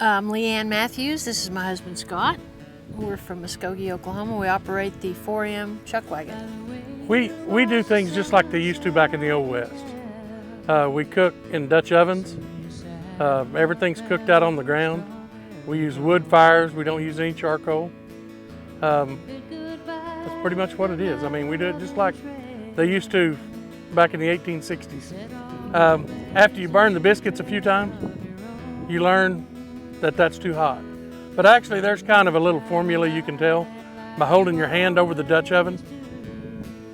I'm Leanne Matthews. This is my husband Scott. We're from Muskogee, Oklahoma. We operate the 4M chuck wagon. We do things just like they used to back in the Old West. We cook in Dutch ovens. Everything's cooked out on the ground. We use wood fires. We don't use any charcoal. That's pretty much what it is. I mean, we do it just like they used to back in the 1860s. After you burn the biscuits a few times, you learn that that's too hot. But actually there's kind of a little formula you can tell by holding your hand over the Dutch oven.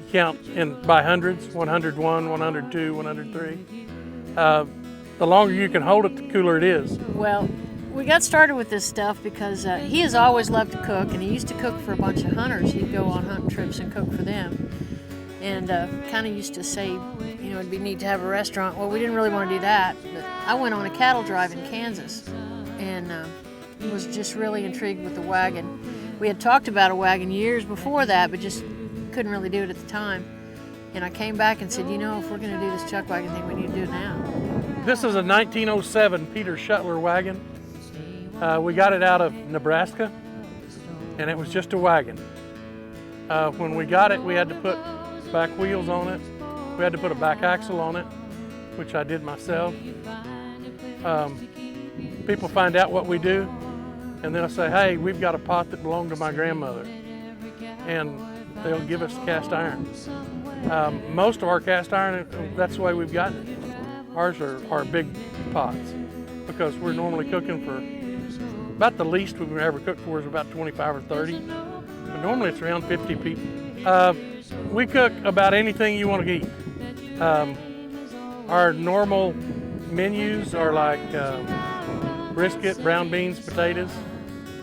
You count by hundreds, 101, 102, 103. The longer you can hold it, the cooler it is. Well, we got started with this stuff because he has always loved to cook, and he used to cook for a bunch of hunters. He'd go on hunting trips and cook for them. And kind of used to say, you know, it'd be neat to have a restaurant. Well, we didn't really want to do that, but I went on a cattle drive in Kansas and was just really intrigued with the wagon. We had talked about a wagon years before that, but just couldn't really do it at the time. And I came back and said, you know, if we're going to do this chuck wagon thing, we need to do it now. This is a 1907 Peter Shuttler wagon. We got it out of Nebraska, and it was just a wagon. When we got it, we had to put back wheels on it. We had to put a back axle on it, which I did myself. People find out what we do, and they'll say, hey, we've got a pot that belonged to my grandmother, and they'll give us cast iron. Most of our cast iron, that's the way we've gotten it. Ours are big pots, because we're normally cooking for about the least we've ever cooked for is about 25 or 30, but normally it's around 50 people. We cook about anything you want to eat. Our normal menus are like brisket, brown beans, potatoes,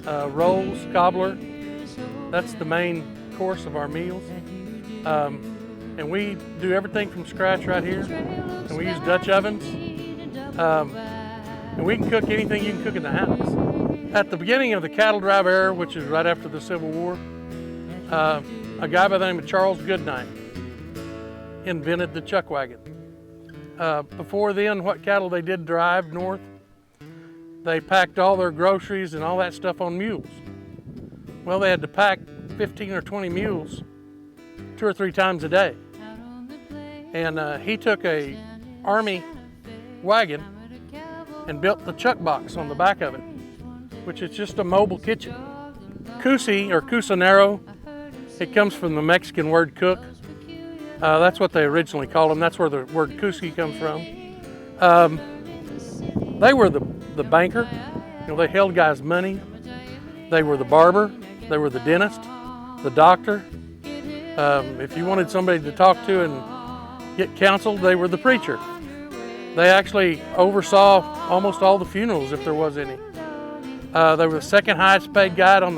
rolls, cobbler. That's the main course of our meals. And we do everything from scratch right here. And we use Dutch ovens. And we can cook anything you can cook in the house. At the beginning of the cattle drive era, which is right after the Civil War, a guy by the name of Charles Goodnight invented the chuck wagon. Before then, what cattle they did drive north, they packed all their groceries and all that stuff on mules. Well, they had to pack 15 or 20 mules 2 or 3 times a day. And he took a army wagon and built the chuck box on the back of it, which is just a mobile kitchen. Cusi or cusinero, it comes from the Mexican word cook. That's what they originally called them. That's where the word cusi comes from. They were the banker. You know, they held guys' money. They were the barber. They were the dentist, the doctor. If you wanted somebody to talk to and get counsel, they were the preacher. They actually oversaw almost all the funerals if there was any. They were the second highest paid guy on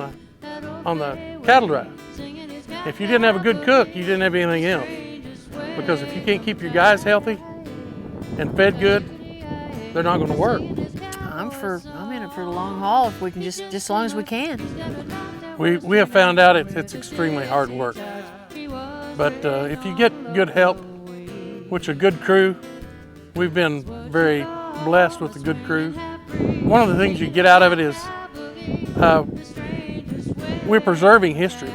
the cattle drive. If you didn't have a good cook, you didn't have anything else. Because if you can't keep your guys healthy and fed good, they're not going to work. I'm in it for the long haul if we can just as long as we can. We have found out it's extremely hard work. But if you get good help, which a good crew, we've been very blessed with a good crew. One of the things you get out of it is we're preserving history.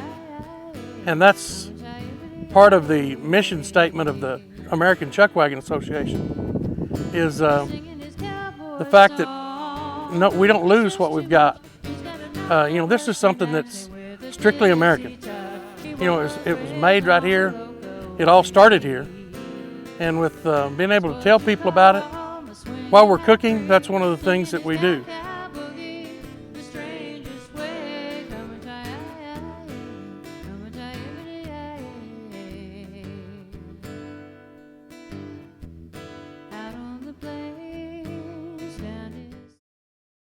And that's part of the mission statement of the American Chuck Wagon Association is the fact that we don't lose what we've got. You know, this is something that's strictly American. You know, it was made right here. It all started here. And with being able to tell people about it while we're cooking, that's one of the things that we do.